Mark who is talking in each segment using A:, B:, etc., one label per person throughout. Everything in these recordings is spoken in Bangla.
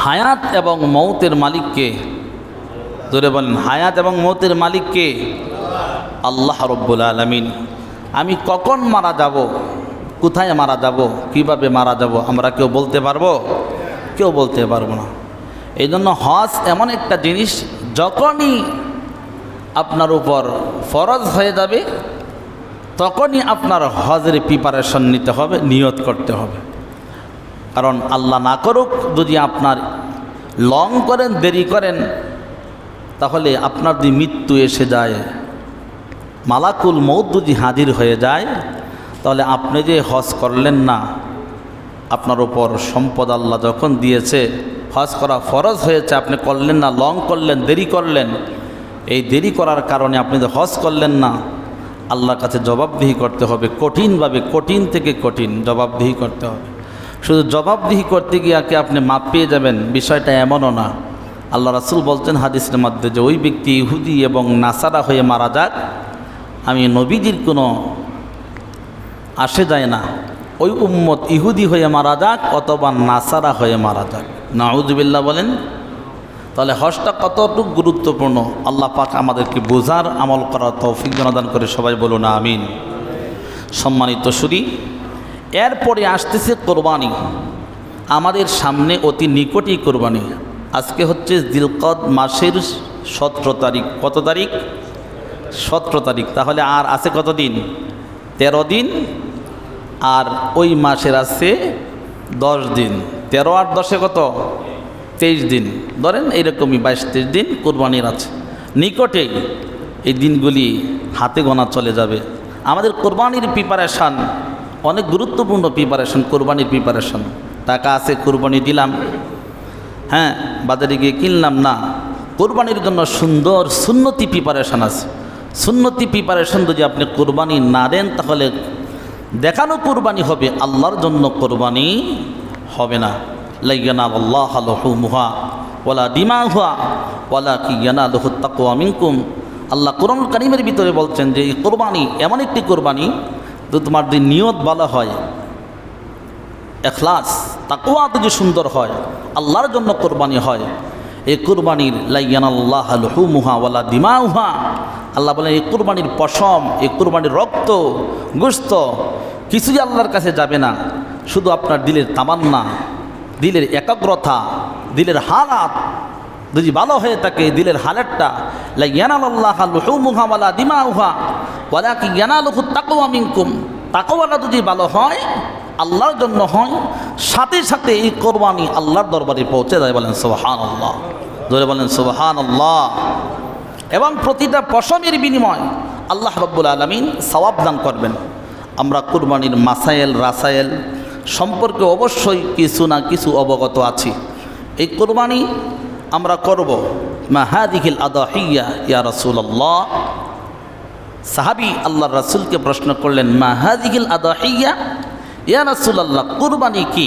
A: হায়াত এবং মৌতের মালিককে, জোরে বলেন, হায়াত এবং মৌতের মালিককে? আল্লাহ রব্বুল আলামিন। আমি কখন মারা যাব, কোথায় মারা যাব, কিভাবে মারা যাব, আমরা কেউ বলতে পারবো? কেউ বলতে পারবো না। এই জন্য হজ এমন একটা জিনিস, যখনই আপনার উপর ফরজ হয়ে যাবে তখনই আপনার হজের প্রিপারেশন নিতে হবে, নিয়ত করতে হবে। কারণ আল্লাহ না করুক যদি আপনার লং করেন, দেরি করেন, তাহলে আপনার যদি মৃত্যু এসে যায়, মালাকুল মউত যদি হাজির হয়ে যায়, তাহলে আপনি যে হজ করলেন না, আপনার উপর সম্পদ আল্লাহ যখন দিয়েছে, হজ করা ফরজ হয়েছে, আপনি করলেন না, লং করলেন, দেরি করলেন, এই দেরি করার কারণে আপনি যে হজ করলেন না, আল্লাহর কাছে জবাবদিহি করতে হবে, কঠিনভাবে, কঠিন থেকে কঠিন জবাবদিহি করতে হবে। শুধু জবাবদিহি করতে গিয়ে কি আপনি মাপ পেয়ে যাবেন, বিষয়টা এমনও না। আল্লাহ রাসূল বলতেন হাদিসের মধ্যে যে ওই ব্যক্তি ইহুদি এবং নাসারা হয়ে মারা যাক, আমি নবীজির কোনো আসে যায় না, ওই উম্মত ইহুদি হয়ে মারা যাক অথবা নাসারা হয়ে মারা যাক। নাউযুবিল্লাহ বলেন। তাহলে হজটা কতটুকু গুরুত্বপূর্ণ, আল্লাহ পাক আমাদেরকে বোঝার, আমল করার তৌফিক দান করে, সবাই বলুন আমিন। সম্মানিত শুধু এরপরে আসতেছে কোরবানি। আমাদের সামনে অতি নিকটই কোরবানি। আজকে হচ্ছে জিলকদ মাসের 17 তারিখ। কত তারিখ? 17 তারিখ। তাহলে আর আছে কত দিন? 13 দিন। আর ওই মাসের আছে 10 দিন। 13 আর 10-এ কত? 23 দিন। ধরেন এইরকমই 22-23 দিন কোরবানির আছে। নিকটেই এই দিনগুলি হাতে গোনা চলে যাবে। আমাদের কোরবানির প্রিপারেশান অনেক গুরুত্বপূর্ণ প্রিপারেশন। কোরবানির প্রিপারেশন, টাকা আছে, কোরবানি দিলাম, হ্যাঁ, বাজারে গিয়ে কিনলাম না। কোরবানির জন্য সুন্দর সুন্নতি প্রিপারেশন আছে। সুন্নতি প্রিপারেশন যদি আপনি কোরবানি না দেন, তাহলে দেখানো কোরবানি হবে, আল্লাহর জন্য কোরবানি হবে না। লা ইয়ানালুল্লাহু লুহুমুহা ওয়ালা দিমাউহা ওয়ালাকিন ইয়ানালুহুত তাকওয়া মিনকুম। আল্লাহ কোরআনুল কারীমের ভিতরে বলছেন যে এই কোরবানি এমন একটি কোরবানি, তো তোমার যদি নিয়ত ভালো হয়, ইখলাস তাকওয়া যদি সুন্দর হয়, আল্লাহর জন্য কোরবানি হয়, এই কোরবানির লা ইয়ানালুল্লাহু লুহুমুহা ওয়ালা দিমাউহা, আল্লাহ বলেন এই কোরবানির পশম, এই কোরবানির রক্ত, গোশত কিছুই আল্লাহর কাছে যাবে না। শুধু আপনার দিলের তামান্না, দিলের একাগ্রতা, দিলের হালাত যদি ভালো হয়ে থাকে, দিলের হালাতটা, লা ইয়ানালুল্লাহু লুহুমুহা ওয়ালা দিমাউহা ওয়ালাকিন ইয়ানালুহুত তাকওয়া মিনকুম, তাকওয়াটা যদি ভালো হয়, আল্লাহর জন্য হয়, সাথে সাথে এই কোরবানি আল্লাহর দরবারে পৌঁছে যায়। বলেন সুবহানাল্লাহ, জোরে বলেন সুবহানাল্লাহ। এবং প্রতিটা পশমের বিনিময় আল্লাহ রাব্বুল আলামিন সওয়াব দান করবেন। আমরা কোরবানির মাসায়েল রাসায়েল সম্পর্কে অবশ্যই কিছু না কিছু অবগত আছি। এই কোরবানি আমরা করব। মা হাযিহিল আদাহিয়া ইয়া রাসূলুল্লাহ। সাহাবী আল্লাহর রাসূলকে প্রশ্ন করলেন, মা হাযিহিল আদাহিয়া ইয়া রাসূলুল্লাহ, কুরবানি কি?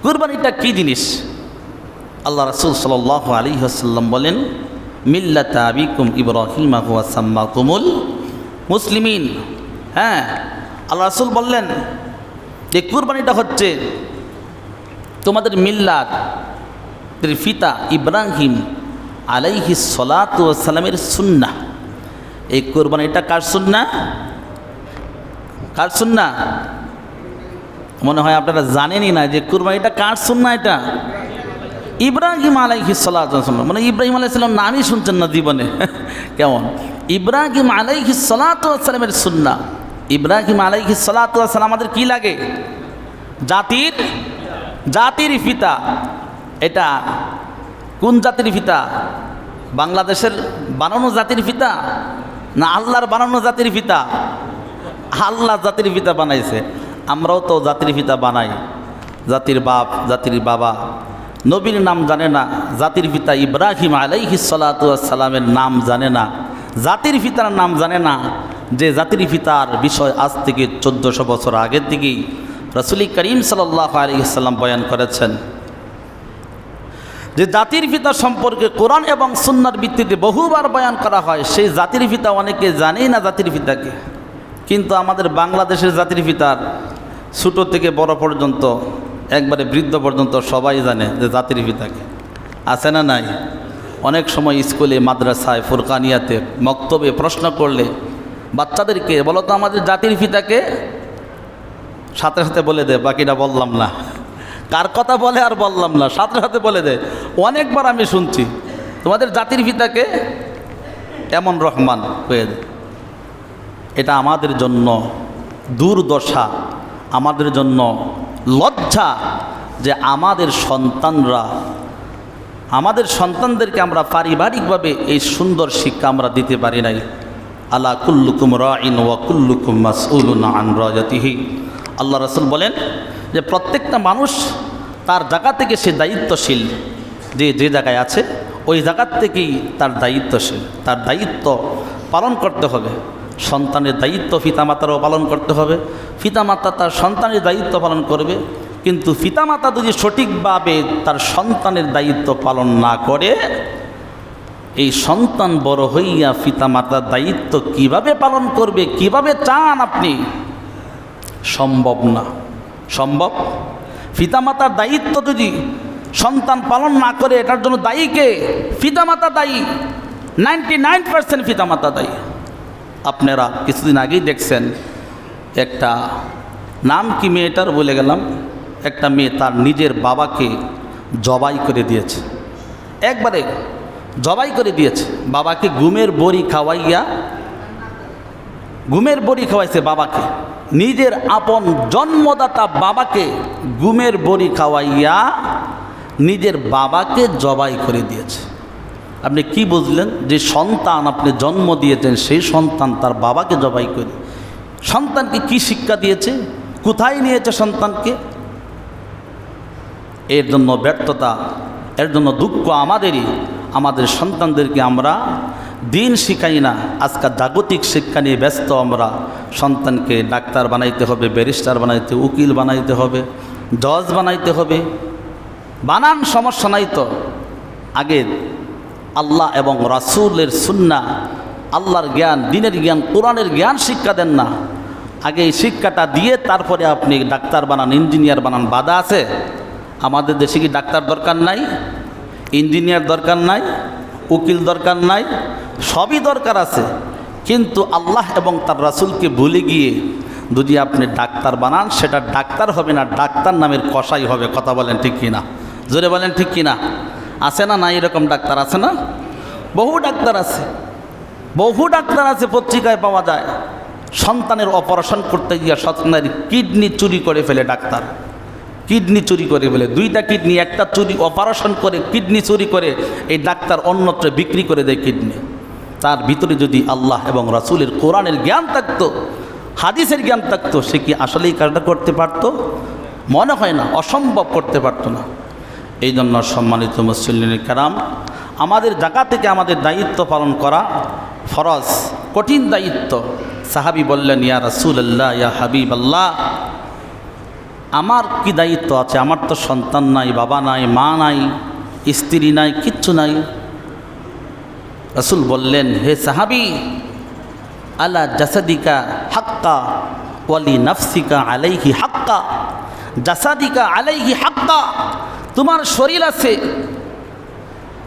A: কুরবানিটা কি জিনিস? আল্লাহ রাসূল সাল্লাল্লাহু আলাইহি ওয়াসাল্লাম বলেন, মিল্লাতা আবিকুম ইব্রাহিম হুয়া সাম্মাকুমুল মুসলিমিন। হ্যাঁ, আল্লাহ রাসূল বললেন যে কুরবানিটা হচ্ছে তোমাদের মিল্লাত, পিতা ইব্রাহিম আলাইহিস সালাতু ওয়াস সালামের সুন্নাহ। এই কুরবানিটা কার সুন্নাহ? কার সুন্নাহ? মনে হয় আপনারা জানেনই না যে কুরবানিটা কার সুন্নাহ। এটা ইব্রাহিম আলাইহিস সালাতু ওয়াস সালাম, মানে ইব্রাহিম আলাইহিস সালাম নামই শুনছেন না জীবনে। কেমন? ইব্রাহিম আলাইহিস সালাতু ওয়াস সালামের সুন্নাহ। ইব্রাহিম আলাইহিস সালাতু ওয়াস সালাম আমাদের কি লাগে? জাতির পিতা। এটা কোন জাতির পিতা? বাংলাদেশের বানানো জাতির পিতা না আল্লাহর বানানো জাতির পিতা? আল্লাহ জাতির পিতা বানাইছে। আমরাও তো জাতির পিতা বানাই, জাতির বাপ, জাতির বাবা। নবীর নাম জানে না, জাতির পিতা ইব্রাহিম আলাইহিস সালাতু ওয়াস সালামের নাম জানে না, জাতির পিতার নাম জানে না। যে জাতির পিতার বিষয় আজ থেকে 1400 বছর আগের দিকেই রাসূল করিম সাল্লাল্লাহু আলাইহি ওয়াসাল্লাম বয়ান করেছেন। যে জাতির পিতা সম্পর্কে কোরআন এবং সুন্নাহর ভিত্তিতে বহুবার বয়ান করা হয়, সেই জাতির পিতা অনেকে জানেই না জাতির পিতাকে। কিন্তু আমাদের বাংলাদেশের জাতির পিতার ছোটো থেকে বড় পর্যন্ত একবারে বৃদ্ধ পর্যন্ত সবাই জানে যে জাতির পিতাকে, আছে না নাই? অনেক সময় স্কুলে, মাদ্রাসায়, ফুরকানিয়াতে, মক্তবে প্রশ্ন করলে বাচ্চাদেরকে বলো তো আমাদের জাতির পিতাকে, সাথে সাথে বলে দেয় বাকিটা বললাম না। কার কথা বলে আর বললাম না, সাথে সাথে বলে দেয়। অনেকবার আমি শুনছি তোমাদের জাতির পিতাকে, এমন রহমান হয়ে যায়। এটা আমাদের জন্য দুর্দশা, আমাদের জন্য লজ্জা যে আমাদের সন্তানদেরকে আমরা পারিবারিকভাবে এই সুন্দর শিক্ষা আমরা দিতে পারি নাই। আলা কুল্লুকুম রাইন ওয়া কুল্লুকুম মাসউলুন আন রায়াতিহি। আল্লাহ রাসূল বলেন যে প্রত্যেকটা মানুষ তার জায়গা থেকে সে দায়িত্বশীল, যে জায়গায় আছে ওই জায়গার থেকেই তার দায়িত্বশীল, তার দায়িত্ব পালন করতে হবে। সন্তানের দায়িত্ব পিতামাতারও পালন করতে হবে, পিতামাতা তার সন্তানের দায়িত্ব পালন করবে। কিন্তু পিতামাতা যদি সঠিকভাবে তার সন্তানের দায়িত্ব পালন না করে, এই সন্তান বড় হইয়া পিতামাতার দায়িত্ব কিভাবে পালন করবে, কিভাবে চান আপনি? সম্ভব না। সম্ভব? পিতামাতার দায়িত্ব যদি সন্তান পালন না করে, এটার জন্য দায়ী কে? পিতামাতা দায়ী। 99% পিতামাতা দায়ী। আপনারা কিছুদিন আগেই দেখছেন, একটা নাম কি মেয়েটার বলে গেলাম, একটা মেয়ে তার নিজের বাবাকে জবাই করে দিয়েছে, একবারে জবাই করে দিয়েছে। বাবাকে ঘুমের বড়ি খাওয়াইছে বাবাকে, নিজের আপন জন্মদাতা বাবাকে ঘুমের বড়ি খাওয়াইয়া নিজের বাবাকে জবাই করে দিয়েছে। আপনি কি বুঝলেন? যে সন্তান আপনি জন্ম দিয়েছেন, সেই সন্তান তার বাবাকে জবাই করে। সন্তানকে কি শিক্ষা দিয়েছে? কোথায় নিয়েছে সন্তানকে? এর জন্য ব্যর্থতা, এর জন্য দুঃখ আমাদেরই। আমাদের সন্তানদেরকে আমরা দিন শিখাই না। আজকাল জাগতিক শিক্ষা নিয়ে ব্যস্ত আমরা। সন্তানকে ডাক্তার বানাইতে হবে, ব্যারিস্টার বানাইতে, উকিল বানাইতে হবে, জজ বানাইতে হবে। বানান সমস্যা নাই তো, আগে আল্লাহ এবং রাসূলের সুন্নাহ, আল্লাহর জ্ঞান, দিনের জ্ঞান, কোরআনের জ্ঞান শিক্ষা দেন না। আগে এই শিক্ষাটা দিয়ে তারপরে আপনি ডাক্তার বানান, ইঞ্জিনিয়ার বানান। বাধা আছে? আমাদের দেশে কি ডাক্তার দরকার নাই? ইঞ্জিনিয়ার দরকার নাই? উকিল দরকার নাই? সবই দরকার আছে। কিন্তু আল্লাহ এবং তার রাসূলকে ভুলে গিয়ে যদি আপনি ডাক্তার বানান, সেটা ডাক্তার হবে না, ডাক্তার নামের কসাই হবে। কথা বলেন ঠিক কিনা? জোরে বলেন ঠিক কিনা? আছে না নাই? এরকম ডাক্তার আছে না? বহু ডাক্তার আছে, বহু ডাক্তার আছে, পত্রিকায় পাওয়া যায়। সন্তানের অপারেশন করতে গিয়ে সন্তানের কিডনি চুরি করে ফেলে ডাক্তার, কিডনি চুরি করে ফেলে। 2টা কিডনি, একটা চুরি, অপারেশন করে কিডনি চুরি করে এই ডাক্তার অন্যত্র বিক্রি করে দেয় কিডনি। তার ভিতরে যদি আল্লাহ এবং রাসূলের কোরআনের জ্ঞান থাকতো, হাদিসের জ্ঞান থাকতো, সে কি আসলেই কাজটা করতে পারত? মনে হয় না, অসম্ভব করতে পারতো না। এই জন্য সম্মানিত মুসলিম কেরাম, আমাদের জায়গা থেকে আমাদের দায়িত্ব পালন করা ফরজ, কঠিন দায়িত্ব। সাহাবী বললেন, ইয়া রাসূলুল্লাহ, ইয়া হাবিবাল্লাহ, আমার কি দায়িত্ব আছে? আমার তো সন্তান নাই, বাবা নাই, মা নাই, স্ত্রী নাই, কিচ্ছু নাই। রাসূল বললেন, হে সাহাবী, আলা জাসাদিকা হাক্কা ওয়ালি নাফসিকা আলাইহি হাক্কা। জাসাদিকা আলাইহি হাক্কা, তোমার শরীর আছে,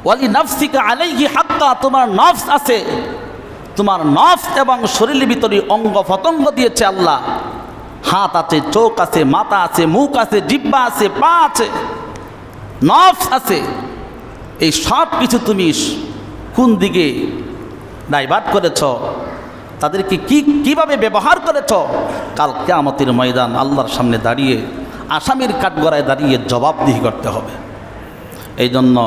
A: ওয়ালি নাফসিকা আলাইহি হাক্কা, তোমার নফস আছে। তোমার নফস এবং শরীরের ভিতরে অঙ্গ প্রত্যঙ্গ দিয়েছে আল্লাহ। হাত আছে, চোখ আছে, মাথা আছে, মুখ আছে, জিহ্বা আছে, পা আছে, নফস আছে। এই সব কিছু তুমি কোন দিকে ডাইভার্ট করেছ, তাদেরকে কিভাবে ব্যবহার করেছ, কাল কিয়ামতের ময়দান আল্লাহর সামনে দাঁড়িয়ে, আসামির কাঠগড়ায় দাঁড়িয়ে জবাবদিহি করতে হবে। এই জন্য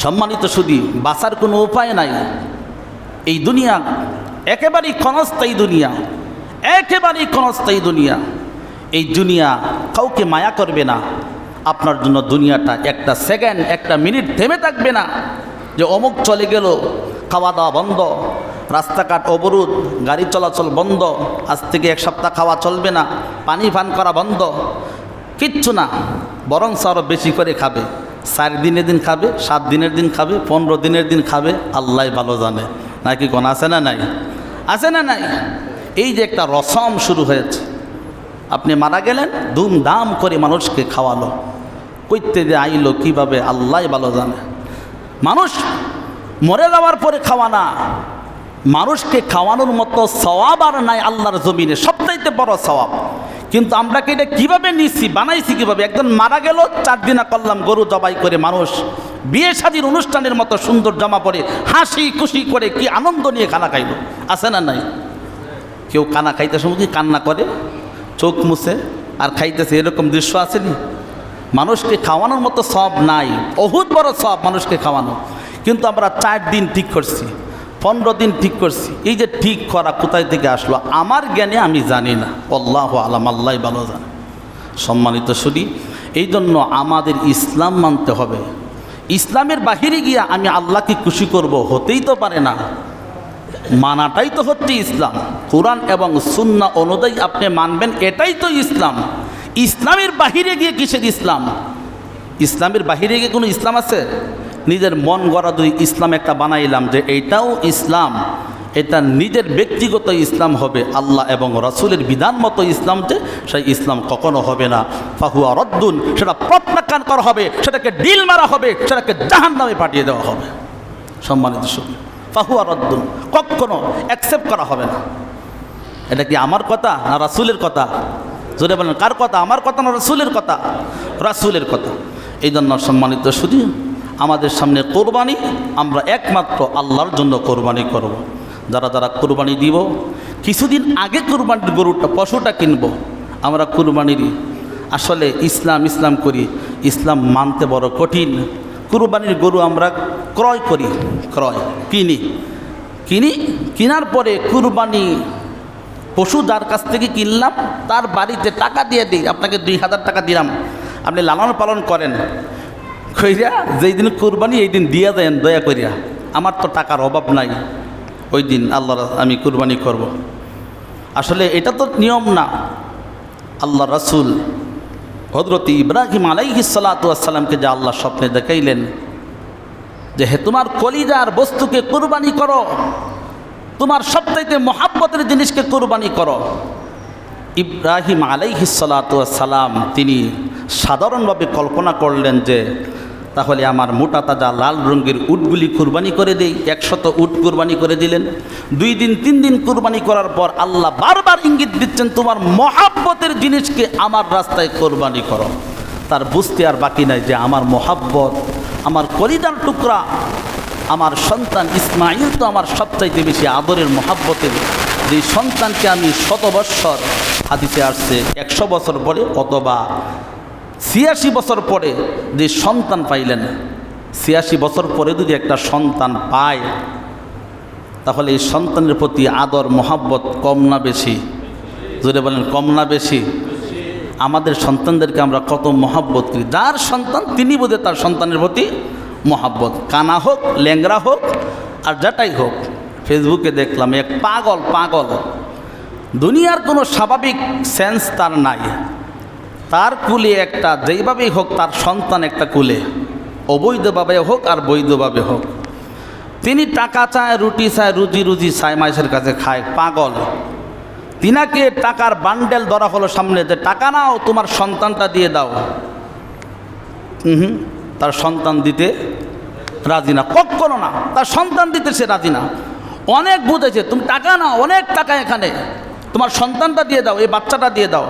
A: সম্মানিত সুধী, বাঁচার কোনো উপায় নাই। এই দুনিয়া একেবারেই ক্ষণস্থায়ী দুনিয়া, একেবারেই ক্ষণস্থায়ী দুনিয়া। এই দুনিয়া কাউকে মায়া করবে না। আপনার জন্য দুনিয়াটা একটা সেকেন্ড, একটা মিনিট থেমে থাকবে না যে অমুক চলে গেল, খাওয়া দাওয়া বন্ধ, রাস্তাঘাট অবরোধ, গাড়ি চলাচল বন্ধ, আজ থেকে 1 সপ্তাহ খাওয়া চলবে না, পানি পান করা বন্ধ, কিচ্ছু না। বরং আরও বেশি করে খাবে। 4 দিনের দিন খাবে, 7 দিনের দিন খাবে, 15 দিনের দিন খাবে, আল্লাহ ভালো জানে। নাকি কোন আছে না নাই? আছে না নাই? এই যে একটা রসম শুরু হয়েছে, আপনি মারা গেলেন, ধুমধাম করে মানুষকে খাওয়ালো, কইতে যে আইলো কীভাবে আল্লাহ ভালো জানে। মানুষ মরে যাওয়ার পরে খাওয়া না, মানুষকে খাওয়ানোর মতো সওয়াব আর নাই আল্লাহর জমিনে, সবচাইতে বড় সওয়াব। কিন্তু আমরা কি এটা কীভাবে নিছি, বানাইছি কীভাবে? একজন মারা গেল, 4 দিনা করলাম গরু জবাই করে, মানুষ বিয়ে শাদীর অনুষ্ঠানের মতো সুন্দর জামা পরে হাসি খুশি করে কি আনন্দ নিয়ে খানা খাইল, আছে না নাই? কেউ খানা খাইতে সময় কি কান্না করে, চোখ মুছে আর খাইতেছে, এরকম দৃশ্য আসেনি? মানুষকে খাওয়ানোর মতো সব নাই, বহুত বড় সব মানুষকে খাওয়ানো। কিন্তু আমরা 4 দিন ঠিক করছি, 15 দিন ঠিক করছি। এই যে ঠিক করা কোথায় থেকে আসলো আমার জ্ঞানে আমি জানি না, আল্লাহু আলাম, আল্লাহ ভালো জানে। সম্মানিত শুধু এই জন্য আমাদের ইসলাম মানতে হবে। ইসলামের বাহিরে গিয়া আমি আল্লাহকে খুশি করব, হতেই তো পারে না। মানাটাই তো হচ্ছে ইসলাম, কোরআন এবং সুন্নাহ অনুযায়ী আপনি মানবেন, এটাই তো ইসলাম। ইসলামের বাহিরে গিয়ে কিসের ইসলাম? ইসলামের বাহিরে গিয়ে কোনো ইসলাম আছে? নিজের মন গড়া দুই ইসলাম একটা বানাইলাম যে এইটাও ইসলাম, এটা নিজের ব্যক্তিগত ইসলাম হবে, আল্লাহ এবং রাসূলের বিধান মতো ইসলাম যে সেই ইসলাম কখনো হবে না। ফাহুয়া রদ্দুন, সেটা প্রত্যাখ্যান করা হবে, সেটাকে ডিল মারা হবে, সেটাকে জাহান্নামে পাঠিয়ে দেওয়া হবে। সম্মানিত শুনি, ফাহুয়া রদ্দুন, কখনো অ্যাকসেপ্ট করা হবে না। এটা কি আমার কথা না রাসূলের কথা? জোরে বলেন, কার কথা? আমার কথা না রাসূলের কথা? রাসূলের কথা। এই জন্য সম্মানিত শুধু আমাদের সামনে কোরবানি, আমরা একমাত্র আল্লাহর জন্য কোরবানি করব। যারা যারা কোরবানি দিব, কিছুদিন আগে কোরবানির গরুটা পশুটা কিনবো, আমরা কোরবানির আসলে ইসলাম করি, ইসলাম মানতে বড় কঠিন। কোরবানির গরু আমরা ক্রয় করি, কিনি, কেনার পরে কোরবানি পশু যার কাছ থেকে কিনলাম তার বাড়িতে টাকা দিয়ে দিই, আপনাকে 2000 টাকা দিলাম, আপনি লালন পালন করেন, কইরা যেই দিন কোরবানি এই দিন দিয়া দেন দয়া করিয়া, আমার তো টাকার অভাব নাই, ওই দিন আল্লাহর আমি কোরবানি করব। আসলে এটা তো নিয়ম না। আল্লাহ রাসূল হযরত ইব্রাহিম আলাইহিস সালাতু ওয়াস সালামকে যে আল্লাহ স্বপ্নে দেখাইলেন যে হে তোমার কলিজার বস্তুকে কোরবানি করো, তোমার সবচাইতে মহাব্বতের জিনিসকে কোরবানি করো। ইব্রাহিম আলাইহিস সালাতু ওয়াস সালাম তিনি সাধারণভাবে কল্পনা করলেন যে তাহলে আমার মোটা তাজা লাল রঙের উটগুলি কুরবানি করে দেই। 100 উট কুরবানি করে দিলেন। 2 দিন 3 দিন কুরবানি করার পর আল্লাহ বারবার ইঙ্গিত দিচ্ছেন তোমার মহাব্বতের জিনিসকে আমার রাস্তায় কোরবানি করো। তার বুঝতে আর বাকি নাই যে আমার মহাব্বত, আমার কলিজার টুকরা, আমার সন্তান ইসমাইল তো আমার সবচাইতে বেশি আদরের মহাব্বতের, যে সন্তানকে আমি 100 বৎসর, হাদিসে আসছে 100 বছর পরে অথবা 86 বছর পরে যে সন্তান পাইলেন, 86 বছর পরে যদি একটা সন্তান পায় তাহলে এই সন্তানের প্রতি আদর মহাব্বত কম না বেশি? যদি বলেন কম না বেশি? আমাদের সন্তানদেরকে আমরা কত মহাব্বত করি, যার সন্তান তিনি বোধে তার সন্তানের প্রতি মহাব্বত, কানা হোক ল্যাংরা হোক আর যেটাই হোক। ফেসবুকে দেখলাম এক পাগল, দুনিয়ার কোনো স্বাভাবিক সেন্স তার নাই, তার কুলে একটা যেইভাবেই হোক তার সন্তান একটা কুলে, অবৈধভাবে হোক আর বৈধভাবে হোক, তিনি টাকা চায়, রুটি চায়, রুজি চায়, মাইসের কাছে খায়, পাগল। তিনাকে টাকার বান্ডেল ধরা হলো সামনে যে টাকা নাও তোমার সন্তানটা দিয়ে দাও, তার সন্তান দিতে রাজি না, কখনো না, তার সন্তান দিতে সে রাজি না। অনেক বুঝেছে তুমি টাকা নাও, অনেক টাকা এখানে, তোমার সন্তানটা দিয়ে দাও, এই বাচ্চাটা দিয়ে দাও।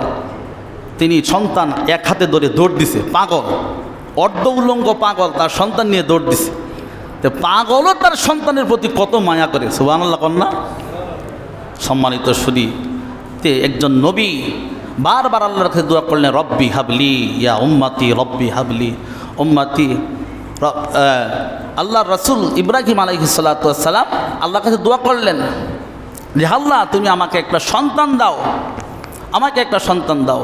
A: তিনি সন্তান এক হাতে ধরে দৌড় দিছে, পাগল, অর্ধ উলঙ্গ পাগল, তার সন্তান নিয়ে দৌড় দিছে। তো পাগলও তার সন্তানের প্রতি কত মায়া করে, সুবহানাল্লাহ কন্যা। সম্মানিত শুধু তে একজন নবী বারবার আল্লাহর কাছে দোয়া করলেন, রব্বি হাবলি ইয়া উম্মতি, রব্বি হাবলি উম্মতি। আল্লাহ রাসূল ইব্রাহিম আলাইহিস সালাতু ওয়াস সালাম আল্লাহর কাছে দোয়া করলেন যে আল্লাহ তুমি আমাকে একটা সন্তান দাও, আমাকে একটা সন্তান দাও,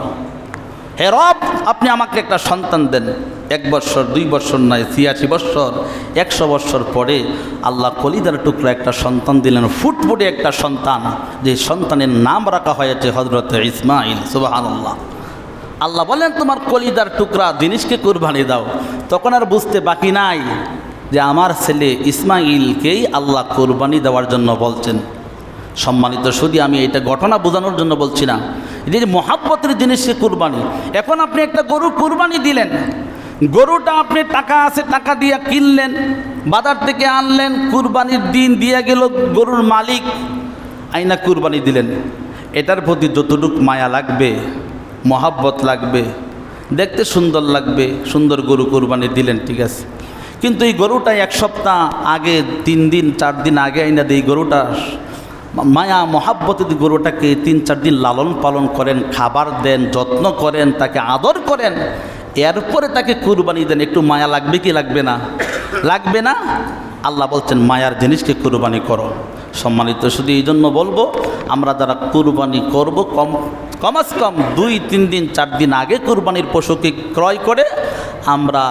A: হে রব আপনি আমাকে একটা সন্তান দেন। 1 বৎসর 2 বৎসর নয়, 86 বৎসর 100 বৎসর পরে আল্লাহ কলিজার টুকরা একটা সন্তান দিলেন, ফুটফুটে একটা সন্তান, যে সন্তানের নাম রাখা হয়েছে হযরত ইসমাইল। সুবহানাল্লাহ। আল্লাহ বলেন তোমার কলিজার টুকরা জিনিসকে কুরবানি দাও। তখন আর বুঝতে বাকি নাই যে আমার ছেলে ইসমাইলকেই আল্লাহ কুরবানি দেওয়ার জন্য বলছেন। সম্মানিত শুধু আমি এটা ঘটনা বোঝানোর জন্য বলছি না, যে মহাব্বতের জিনিসে কুরবানি। এখন আপনি একটা গরু কুরবানি দিলেন, গরুটা আপনি টাকা আছে টাকা দিয়ে কিনলেন, বাজার থেকে আনলেন, কুরবানির দিন দিয়ে গেল গরুর মালিক, আইনা কুরবানি দিলেন। এটার প্রতি যতটুকু মায়া লাগবে, মহাব্বত লাগবে, দেখতে সুন্দর লাগবে, সুন্দর গরু কুরবানি দিলেন, ঠিক আছে। কিন্তু এই গরুটা এক সপ্তাহ আগে, 3 দিন 4 দিন আগে আইনা দিয়ে এই গরুটা মায়া মহাব্বতের গরুটাকে 3-4 দিন লালন পালন করেন, খাবার দেন, যত্ন করেন, তাকে আদর করেন, এরপরে তাকে কুরবানি দেন। একটু মায়া লাগবে কি লাগবে না? লাগবে না? আল্লাহ বলছেন মায়ার জিনিসকে কুরবানি করো। সম্মানিত, শুধু এই জন্য বলবো, আমরা যারা কুরবানি করব কমাস কম 2-3 দিন 4 দিন আগে কুরবানির পশুকে ক্রয় করে আমরা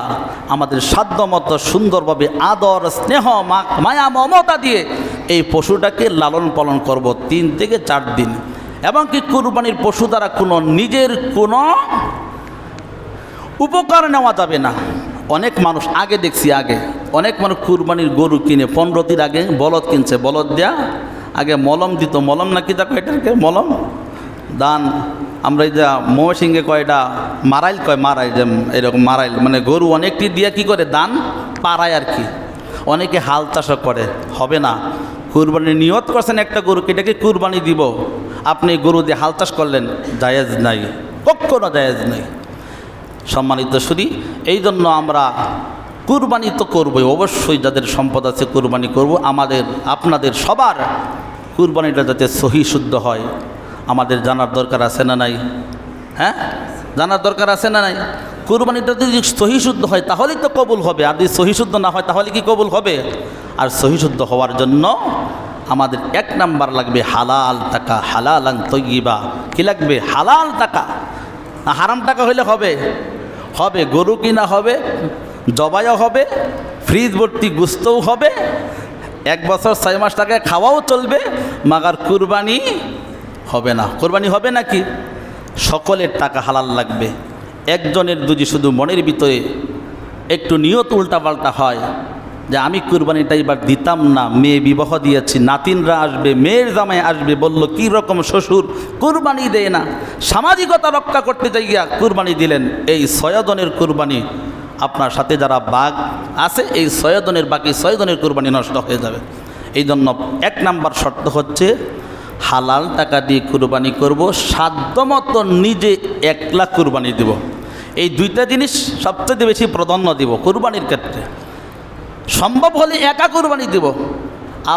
A: আমাদের সাধ্যমতো সুন্দরভাবে আদর স্নেহ মায়া মমতা দিয়ে এই পশুটাকে লালন পালন করব 3 থেকে 4 দিন। এবং কি কুরবানির পশু দ্বারা কোনো নিজের কোনো উপকার নেওয়া যাবে না। অনেক মানুষ আগে দেখছি, আগে অনেক মানুষ কুরবানির গরু কিনে 15 দিন আগে বলদ কিনছে, বলদ দেয়া আগে মলম দিত, মলম নাকি দেখো এটাকে মলম দান, আমরা এই যে মৌসিংহে কয় এটা মারাইল কয়, মারাইল যে এরকম মারাইল মানে গরু অনেকটি দিয়ে কী করে দান পাড়ায় আর কি। অনেকে হাল চাষও করে, হবে না। কুরবানির নিয়ত করছেন একটা গরুকে, এটাকে কুরবানি দিব, আপনি গরু দিয়ে হাল চাষ করলেন, জায়েজ নাই, কখনো জায়েজ নাই। সম্মানিত শুধু এই জন্য আমরা কুরবানি তো করবই, অবশ্যই যাদের সম্পদ আছে কুরবানি করব। আমাদের আপনাদের সবার কুরবানিটা যাতে সহি শুদ্ধ হয় আমাদের জানার দরকার আছে না নাই? হ্যাঁ, জানার দরকার আছে না নাই? কুরবানিটা যদি সহি শুদ্ধ হয় তাহলেই তো কবুল হবে, আর যদি সহি শুদ্ধ না হয় তাহলে কি কবুল হবে? আর সহি শুদ্ধ হওয়ার জন্য আমাদের 1 নাম্বার লাগবে হালাল টাকা, হালালান তয়্যিবা। কি লাগবে? হালাল টাকা। হারাম টাকা হইলে হবে? হবে। গরু কিনা হবে, জবাইও হবে, ফ্রিজ ভর্তি গুস্তও হবে, 1 বছর 6 মাস টাকায় খাওয়াও চলবে, মাগার কুরবানি হবে না। কুরবানি হবে নাকি? সকলের টাকা হালাল লাগবে। একজনের যদি শুধু মনের ভিতরে একটু নিয়ত উল্টাপাল্টা হয় যে আমি কুরবানিটা এবার দিতাম না, মেয়ে বিবাহ দিয়েছি, নাতিনরা আসবে, মেয়ের জামাই আসবে, বলল কি রকম শ্বশুর কুরবানি দেয় না, সামাজিকতা রক্ষা করতে যাইয়া কুরবানি দিলেন, এই 6 জনের কুরবানি আপনার সাথে যারা বাঘ আছে এই 6 জনের বাকি 6 জনের কুরবানি নষ্ট হয়ে যাবে। এই জন্য 1 নাম্বার শর্ত হচ্ছে হালাল টাকা দিয়ে কুরবানি করব, সাধ্যমতো নিজে একলা কুরবানি দেব। এই 2টা জিনিস সবচেয়ে বেশি প্রাধান্য দিব কুরবানির ক্ষেত্রে। সম্ভব হলে একা কুরবানি দেব,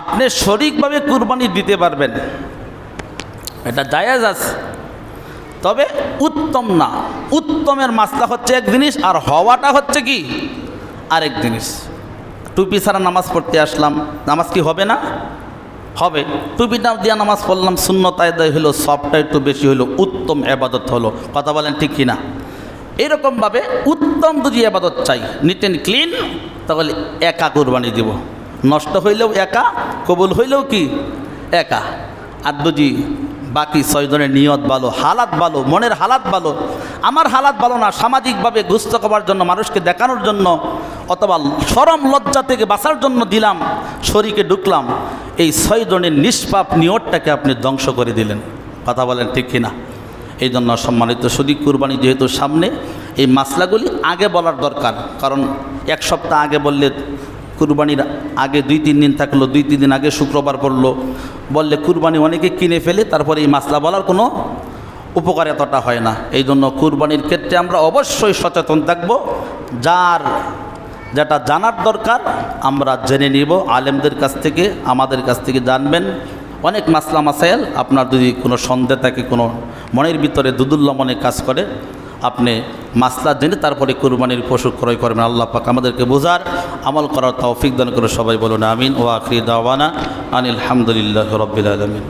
A: আপনি শরীকভাবে কুরবানি দিতে পারবেন, এটা জায়েজ আছে, তবে উত্তম না। উত্তমের মাসলা হচ্ছে এক জিনিস, আর হওয়াটা হচ্ছে কি আরেক জিনিস। টুপি ছাড়া নামাজ পড়তে আসলাম, নামাজ কি হবে না? হবে। টুপিটা দিয়ে নামাজ পড়লাম, সুন্নত আদায় হলো, সবটা একটু বেশি হলো, উত্তম ইবাদত হলো। কথা বলেন ঠিক কিনা? এরকমভাবে উত্তম যদি ইবাদত চাই, নিট অ্যান্ড ক্লিন, তাহলে একা কুরবানি দিব। নষ্ট হইলেও একা, কবুল হইলেও কি একা। আর যদি বাকি 6 জনের নিয়ত ভালো, হালাত ভালো, মনের হালাত ভালো, আমার হালাত ভালো না, সামাজিকভাবে গুস্ত করার জন্য, মানুষকে দেখানোর জন্য, অথবা শরম লজ্জা থেকে বাঁচার জন্য দিলাম, শরীকে ঢুকলাম, এই 6 জনের নিষ্পাপ নিয়তটাকে আপনি ধ্বংস করে দিলেন। কথা বলেন ঠিক কিনা? এই জন্য সম্মানিত শুধু কুরবানি যেহেতু সামনে, এই মাসলাগুলি আগে বলার দরকার। কারণ 1 সপ্তাহ আগে বললে, কুরবানির আগে 2-3 দিন থাকলো, 2-3 দিন আগে শুক্রবার পড়লো, বললে কুরবানি অনেকে কিনে ফেলে, তারপরে এই মাসলা বলার কোনো উপকার এতটা হয় না। এই জন্য কুরবানির ক্ষেত্রে আমরা অবশ্যই সচেতন থাকব। যার যেটা জানার দরকার আমরা জেনে নিব, আলেমদের কাছ থেকে, আমাদের কাছ থেকে জানবেন। অনেক মাসলা মাসাইল আপনার যদি কোনো সন্দেহ থাকে, কোনো মনের ভিতরে দুদুল্য মনে কাজ করে, আপনি মাসলা জেনে তারপরে কুরবানির পশু ক্রয় করবেন। আল্লাহ পাক আমাদেরকে বোঝার, আমল করার তৌফিক দান করে। সবাই বলুন আমিন। ওয়া আখিরি দাওয়ানা আনিল হামদুলিল্লাহি রাব্বিল আলামিন।